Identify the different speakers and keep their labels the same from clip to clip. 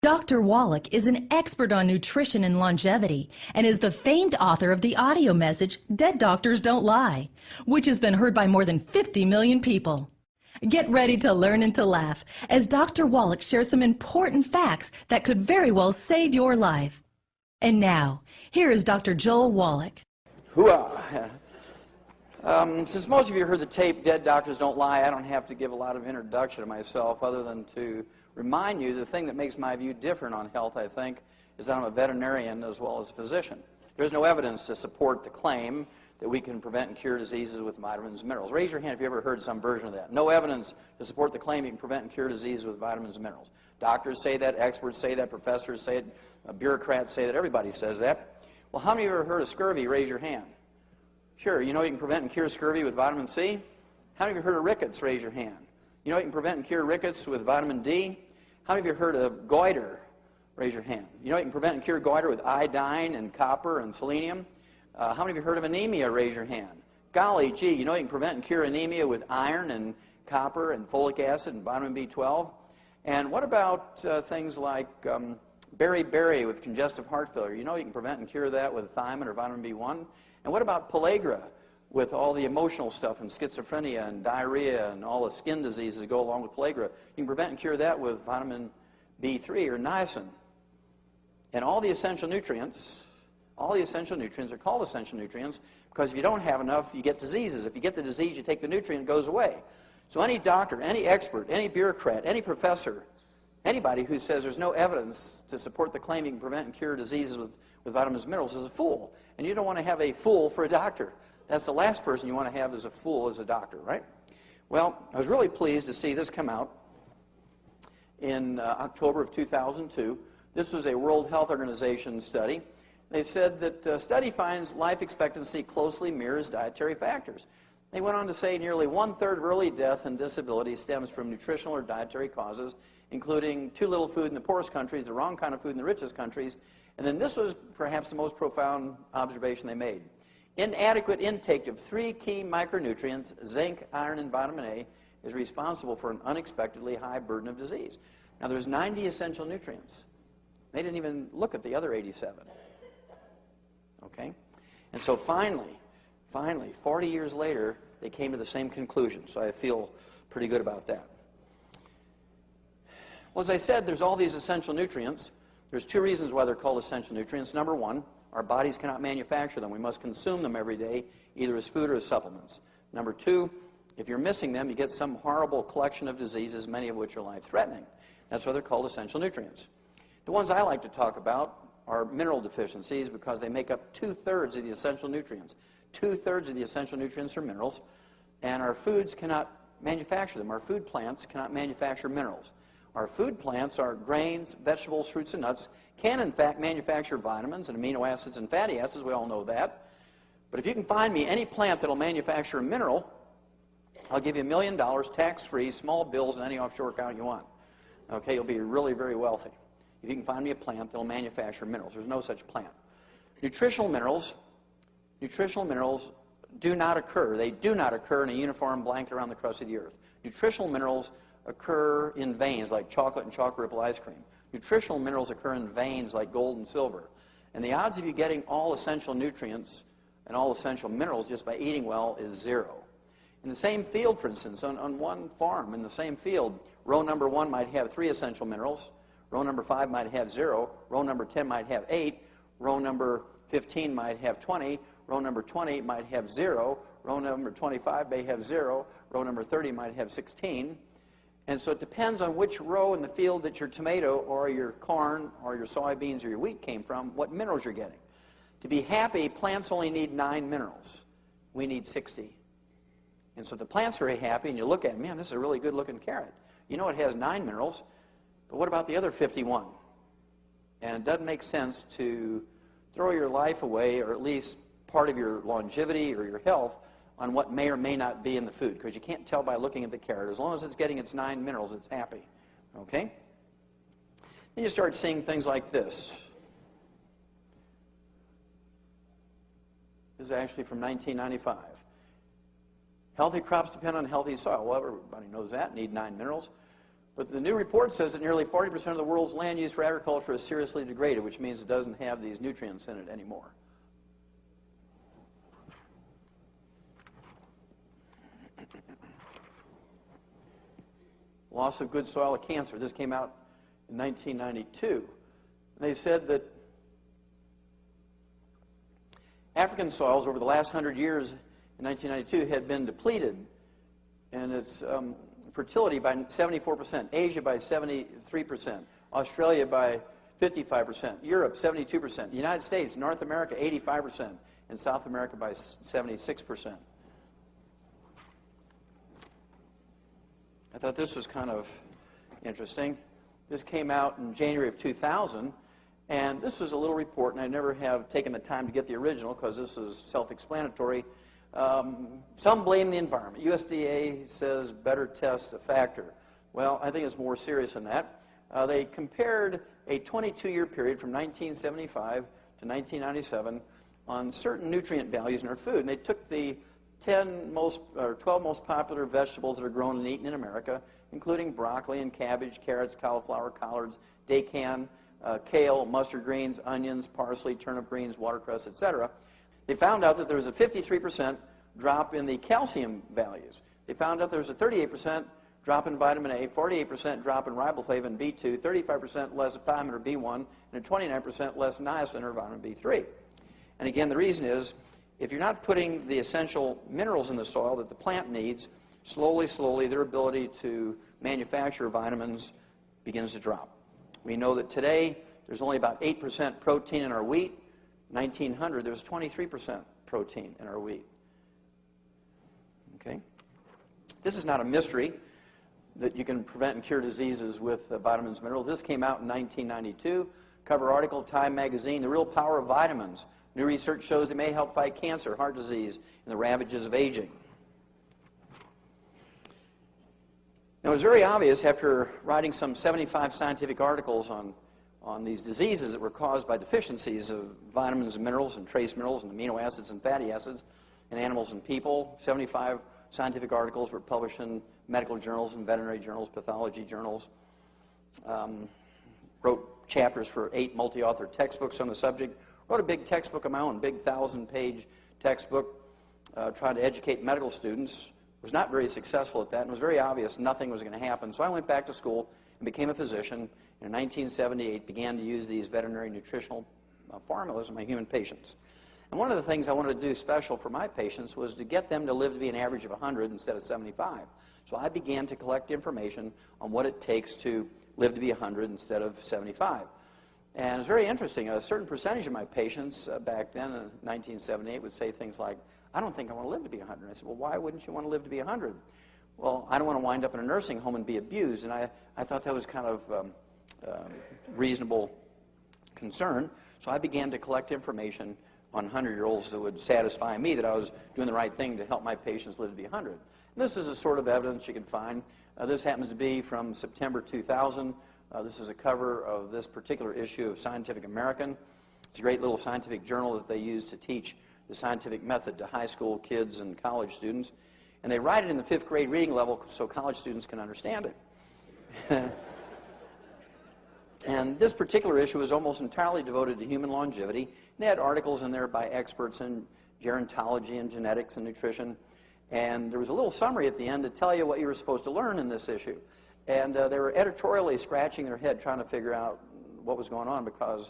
Speaker 1: Dr. Wallach is an expert on nutrition and longevity and is the famed author of the audio message, Dead Doctors Don't Lie, which has been heard by more than 50 million people. Get ready to learn and to laugh as Dr. Wallach shares some important facts that could very well save your life. And now, here is Dr. Joel Wallach.
Speaker 2: Hooah! Since most of you heard the tape, Dead Doctors Don't Lie, I don't have to give a lot of introduction to myself other than to remind you the thing that makes my view different on health, I think, is that I'm a veterinarian as well as a physician. There's no evidence to support the claim that we can prevent and cure diseases with vitamins and minerals. Raise your hand if you ever heard some version of that. No evidence to support the claim you can prevent and cure diseases with vitamins and minerals. Doctors say that, experts say that, professors say it, bureaucrats say that, everybody says that. Well, how many of you ever heard of scurvy? Raise your hand. Sure, you know you can prevent and cure scurvy with vitamin C? How many of you heard of rickets? Raise your hand. You know you can prevent and cure rickets with vitamin D? How many of you heard of goiter? Raise your hand. You know you can prevent and cure goiter with iodine and copper and selenium? How many of you heard of anemia? Raise your hand. Golly gee, you know you can prevent and cure anemia with iron and copper and folic acid and vitamin B12? And what about things like beriberi with congestive heart failure? You know you can prevent and cure that with thiamine or vitamin B1? And what about pellagra with all the emotional stuff and schizophrenia and diarrhea and all the skin diseases that go along with pellagra? You can prevent and cure that with vitamin B3 or niacin. And all the essential nutrients are called essential nutrients because if you don't have enough, you get diseases. If you get the disease, you take the nutrient, it goes away. So any doctor, any expert, any bureaucrat, any professor, anybody who says there's no evidence to support the claim you can prevent and cure diseases with vitamins and minerals is a fool. And you don't want to have a fool for a doctor. That's the last person you want to have as a fool as a doctor, right? Well, I was really pleased to see this come out in October of 2002. This was a World Health Organization study. They said that the study finds life expectancy closely mirrors dietary factors. They went on to say nearly 1/3 of early death and disability stems from nutritional or dietary causes, including too little food in the poorest countries, the wrong kind of food in the richest countries, and then this was perhaps the most profound observation they made. Inadequate intake of 3 key micronutrients, zinc, iron, and vitamin A, is responsible for an unexpectedly high burden of disease. Now there's 90 essential nutrients. They didn't even look at the other 87. Okay? And so finally, 40 years later, they came to the same conclusion. So I feel pretty good about that. Well, as I said, there's all these essential nutrients. There's 2 reasons why they're called essential nutrients. Number 1, our bodies cannot manufacture them. We must consume them every day, either as food or as supplements. Number 2, if you're missing them, you get some horrible collection of diseases, many of which are life-threatening. That's why they're called essential nutrients. The ones I like to talk about are mineral deficiencies because they make up 2/3 of the essential nutrients. 2/3 of the essential nutrients are minerals, and our foods cannot manufacture them. Our food plants cannot manufacture minerals. Our food plants, our grains, vegetables, fruits, and nuts, can in fact manufacture vitamins and amino acids and fatty acids. We all know that. But if you can find me any plant that will manufacture a mineral, I'll give you $1 million tax-free, small bills in any offshore account you want. Okay, you'll be really very wealthy if you can find me a plant that will manufacture minerals. There's no such plant. Nutritional minerals do not occur. They do not occur in a uniform blanket around the crust of the earth. Nutritional minerals occur in veins like chocolate and chocolate ripple ice cream. Nutritional minerals occur in veins like gold and silver. And the odds of you getting all essential nutrients and all essential minerals just by eating well is 0. In the same field, for instance, on one farm, in the same field, row number 1 might have 3 essential minerals, row number 5 might have 0, row number 10 might have 8, row number 15 might have 20, row number 20 might have 0, row number 25 may have 0, row number 30 might have 16. And so it depends on which row in the field that your tomato or your corn or your soybeans or your wheat came from, what minerals you're getting. To be happy, plants only need 9 minerals. We need 60. And so if the plant's very happy and you look at it, man, this is a really good looking carrot. You know it has 9 minerals, but what about the other 51? And it doesn't make sense to throw your life away, or at least part of your longevity or your health, on what may or may not be in the food, because you can't tell by looking at the carrot. As long as it's getting its 9 minerals, it's happy. Okay? Then you start seeing things like this. This is actually from 1995. Healthy crops depend on healthy soil. Well, everybody knows that, need 9 minerals. But the new report says that nearly 40% of the world's land used for agriculture is seriously degraded, which means it doesn't have these nutrients in it anymore. Loss of good soil of cancer. This came out in 1992. They said that African soils over the last 100 years in 1992 had been depleted in its fertility by 74%, Asia by 73%, Australia by 55%, Europe 72%, the United States, North America 85%, and South America by 76%. I thought this was kind of interesting. This came out in January of 2000, and this was a little report, and I never have taken the time to get the original because this is self-explanatory. Some blame the environment. USDA says better test a factor. Well, I think it's more serious than that. They compared a 22-year period from 1975 to 1997 on certain nutrient values in our food, and they took the 12 most popular vegetables that are grown and eaten in America, including broccoli and cabbage, carrots, cauliflower, collards, daikon, kale, mustard greens, onions, parsley, turnip greens, watercress, etc. They found out that there was a 53% drop in the calcium values. They found out there was a 38% drop in vitamin A, 48% drop in riboflavin B2, 35% less thiamine or B1, and a 29% less niacin or vitamin B3. And again, the reason is, if you're not putting the essential minerals in the soil that the plant needs, slowly, their ability to manufacture vitamins begins to drop. We know that today there's only about 8% protein in our wheat. 1900, there was 23% protein in our wheat. Okay? This is not a mystery that you can prevent and cure diseases with vitamins and minerals. This came out in 1992. Cover article, Time magazine, The Real Power of Vitamins. New research shows they may help fight cancer, heart disease, and the ravages of aging. Now, it was very obvious after writing some 75 scientific articles on these diseases that were caused by deficiencies of vitamins and minerals and trace minerals and amino acids and fatty acids in animals and people. 75 scientific articles were published in medical journals and veterinary journals, pathology journals. Wrote chapters for 8 multi-author textbooks on the subject. Wrote a big textbook of my own, big 1,000-page textbook, trying to educate medical students. Was not very successful at that, and it was very obvious nothing was going to happen. So I went back to school and became a physician. In 1978, began to use these veterinary nutritional formulas in my human patients. And one of the things I wanted to do special for my patients was to get them to live to be an average of 100 instead of 75. So I began to collect information on what it takes to live to be 100 instead of 75. And it's very interesting. A certain percentage of my patients back then, in 1978, would say things like, I don't think I want to live to be 100. I said, well, why wouldn't you want to live to be 100? Well, I don't want to wind up in a nursing home and be abused. And I thought that was kind of reasonable concern. So I began to collect information on 100-year-olds that would satisfy me that I was doing the right thing to help my patients live to be 100. And this is a sort of evidence you can find. This happens to be from September 2000. This is a cover of this particular issue of Scientific American. It's a great little scientific journal that they use to teach the scientific method to high school kids and college students. And they write it in the 5th grade reading level so college students can understand it. And this particular issue is almost entirely devoted to human longevity. They had articles in there by experts in gerontology and genetics and nutrition. And there was a little summary at the end to tell you what you were supposed to learn in this issue. And they were editorially scratching their head trying to figure out what was going on because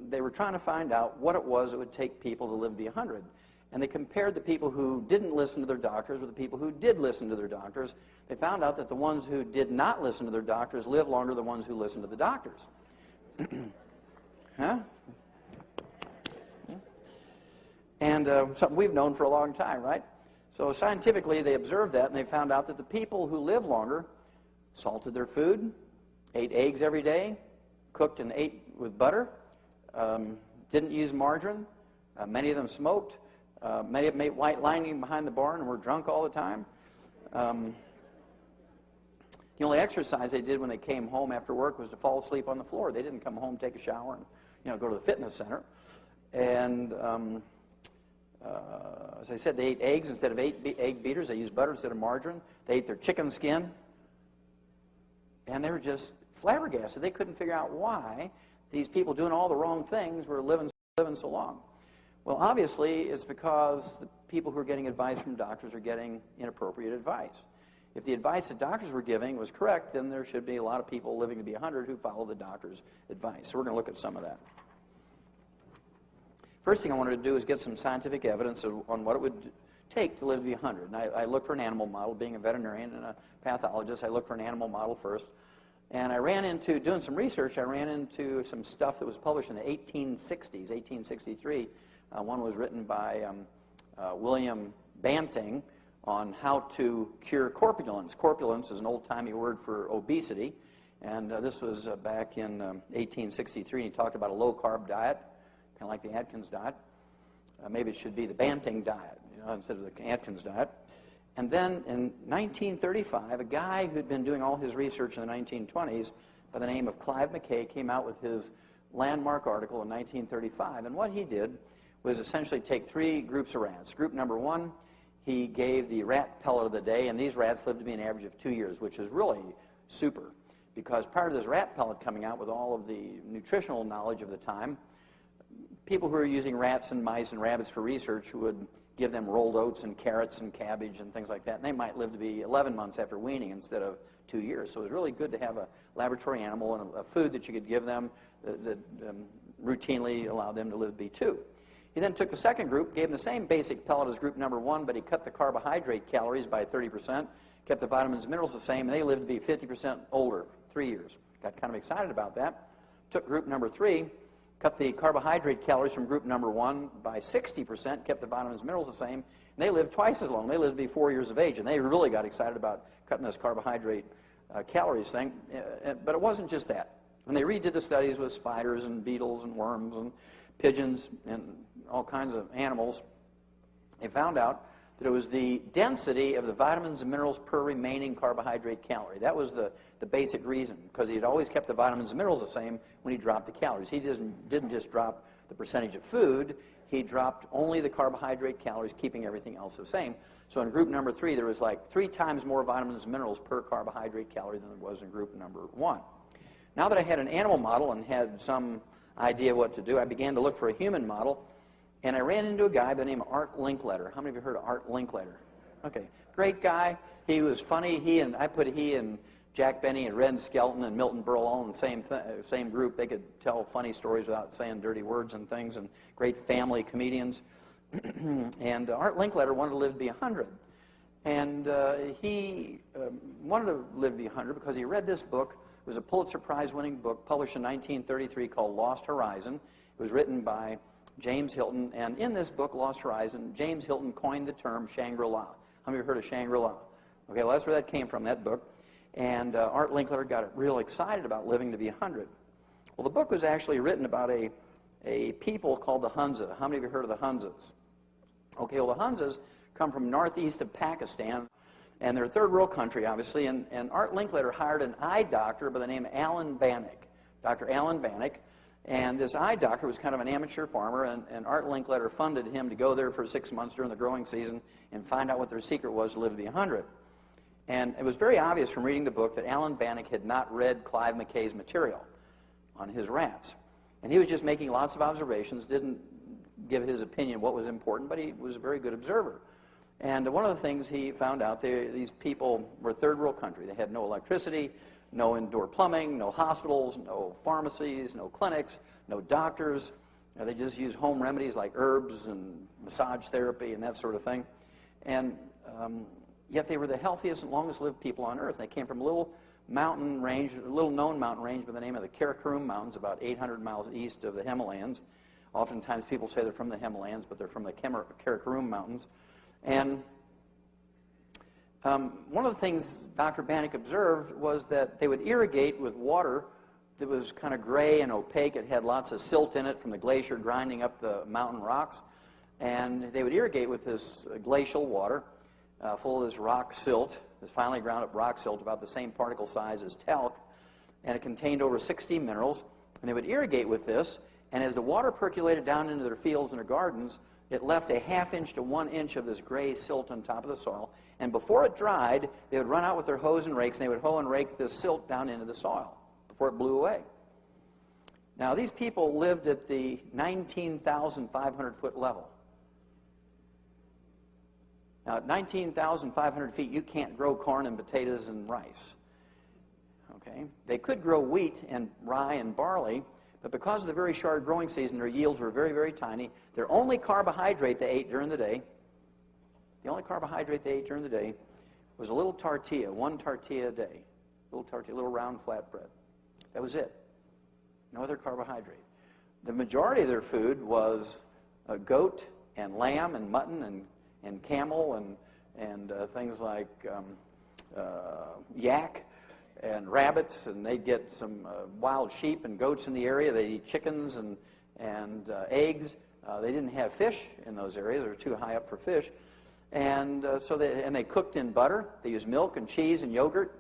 Speaker 2: they were trying to find out what it was it would take people to live to be 100. And they compared the people who didn't listen to their doctors with the people who did listen to their doctors. They found out that the ones who did not listen to their doctors lived longer than the ones who listened to the doctors. Huh? And something we've known for a long time, right? So scientifically, they observed that, and they found out that the people who live longer salted their food, ate eggs every day, cooked and ate with butter, didn't use margarine. Many of them smoked. Many of them ate white lining behind the barn and were drunk all the time. The only exercise they did when they came home after work was to fall asleep on the floor. They didn't come home, take a shower, and go to the fitness center. And as I said, they ate eggs instead of egg beaters. They used butter instead of margarine. They ate their chicken skin. And they were just flabbergasted. They couldn't figure out why these people doing all the wrong things were living so long. Well, obviously, it's because the people who are getting advice from doctors are getting inappropriate advice. If the advice that doctors were giving was correct, then there should be a lot of people living to be 100 who follow the doctor's advice. So we're going to look at some of that. First thing I wanted to do is get some scientific evidence on what it would take to live to be 100. And I look for an animal model. Being a veterinarian and a pathologist, I look for an animal model first. And I ran into, doing some research, I ran into some stuff that was published in the 1860s, 1863. One was written by William Banting on how to cure corpulence. Corpulence is an old-timey word for obesity. And this was back in 1863. And he talked about a low-carb diet, kind of like the Atkins diet. Maybe it should be the Banting diet, instead of the Atkins diet. And then in 1935, a guy who'd been doing all his research in the 1920s by the name of Clive McKay came out with his landmark article in 1935. And what he did was essentially take 3 groups of rats. Group number 1, he gave the rat pellet of the day, and these rats lived to be an average of 2 years, which is really super, because prior to this rat pellet coming out with all of the nutritional knowledge of the time, people who were using rats and mice and rabbits for research would give them rolled oats and carrots and cabbage and things like that, and they might live to be 11 months after weaning instead of 2 years. So it was really good to have a laboratory animal and a food that you could give them that routinely allowed them to live to be 2. He then took the second group, gave them the same basic pellet as group number 1, but he cut the carbohydrate calories by 30%, kept the vitamins and minerals the same, and they lived to be 50% older, 3 years. Got kind of excited about that. Took group number 3, cut the carbohydrate calories from group number 1 by 60%, kept the vitamins and minerals the same, and they lived twice as long. They lived to be 4 years of age, and they really got excited about cutting this carbohydrate calories thing. But it wasn't just that. When they redid the studies with spiders and beetles and worms and pigeons and all kinds of animals, they found out that it was the density of the vitamins and minerals per remaining carbohydrate calorie. That was the basic reason, because he had always kept the vitamins and minerals the same when he dropped the calories. He didn't just drop the percentage of food, he dropped only the carbohydrate calories, keeping everything else the same. So in group number 3, there was like 3 times more vitamins and minerals per carbohydrate calorie than there was in group number 1. Now that I had an animal model and had some idea what to do, I began to look for a human model, and I ran into a guy by the name of Art Linkletter. How many of you heard of Art Linkletter? Okay, great guy. He was funny. I put he and Jack Benny and Red Skelton and Milton Berle all in the same group. They could tell funny stories without saying dirty words and things, and great family comedians. And Art Linkletter wanted to live to be 100. And he wanted to live to be 100 because he read this book. It was a Pulitzer Prize-winning book published in 1933 called Lost Horizon. It was written by James Hilton, and in this book, Lost Horizon, James Hilton coined the term Shangri-La. How many of you heard of Shangri-La? Okay, well, that's where that came from, that book. And Art Linkletter got real excited about living to be 100. Well, the book was actually written about a people called the Hunza. How many of you heard of the Hunzas? Okay, well, the Hunzas come from northeast of Pakistan, and they're a third world country, obviously, and Art Linkletter hired an eye doctor by the name of Alan Bannock, Dr. Alan Bannock. And this eye doctor was kind of an amateur farmer, and Art Linkletter funded him to go there for 6 months during the growing season and find out what their secret was to live to be 100. And it was very obvious from reading the book that Alan Bannock had not read Clive McKay's material on his rats. And he was just making lots of observations, didn't give his opinion what was important, but he was a very good observer. And one of the things he found out, these people were a third world country. They had no electricity, no indoor plumbing, no hospitals, no pharmacies, no clinics, no doctors. They just used home remedies like herbs and massage therapy and that sort of thing. And yet they were the healthiest and longest lived people on earth. They came from a little mountain range, a little known mountain range by the name of the Karakoram Mountains, about 800 miles east of the Himalayas. Oftentimes people say they're from the Himalayas, but they're from the Karakoram Mountains. And one of the things Dr. Bannock observed was that they would irrigate with water that was kind of gray and opaque. It had lots of silt in it from the glacier grinding up the mountain rocks. And they would irrigate with this glacial water full of this rock silt, this finely ground up rock silt about the same particle size as talc. And it contained over 60 minerals. And they would irrigate with this. And as the water percolated down into their fields and their gardens, it left a 1/2 inch to 1 inch of this gray silt on top of the soil. And before it dried, they would run out with their hoes and rakes, and they would hoe and rake the silt down into the soil before it blew away. Now, these people lived at the 19,500-foot level. Now, at 19,500 feet, you can't grow corn and potatoes and rice. Okay? They could grow wheat and rye and barley, but because of the very short growing season, their yields were very, very tiny. Their only carbohydrate they ate during the day, was a little tortilla, 1 tortilla a day. Little round flat bread. That was it. No other carbohydrate. The majority of their food was goat and lamb and mutton and camel and things like yak and rabbits, and they'd get some wild sheep and goats in the area. They'd eat chickens and eggs. They didn't have fish in those areas. They were too high up for fish. And so they cooked in butter. They used milk and cheese and yogurt.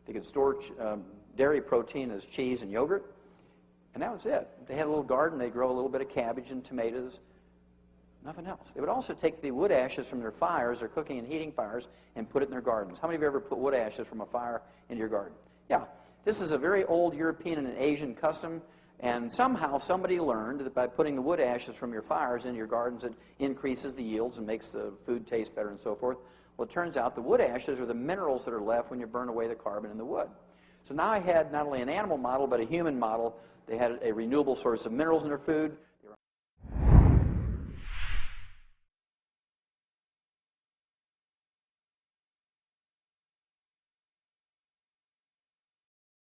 Speaker 2: They could store dairy protein as cheese and yogurt. And that was it. They had a little garden. They'd grow a little bit of cabbage and tomatoes. Nothing else. They would also take the wood ashes from their fires, their cooking and heating fires, and put it in their gardens. How many of you ever put wood ashes from a fire into your garden? Yeah. This is a very old European and Asian custom, and somehow somebody learned that by putting the wood ashes from your fires into your gardens, it increases the yields and makes the food taste better and so forth. Well, it turns out the wood ashes are the minerals that are left when you burn away the carbon in the wood. So now I had not only an animal model, but a human model. They had a renewable source of minerals in their food.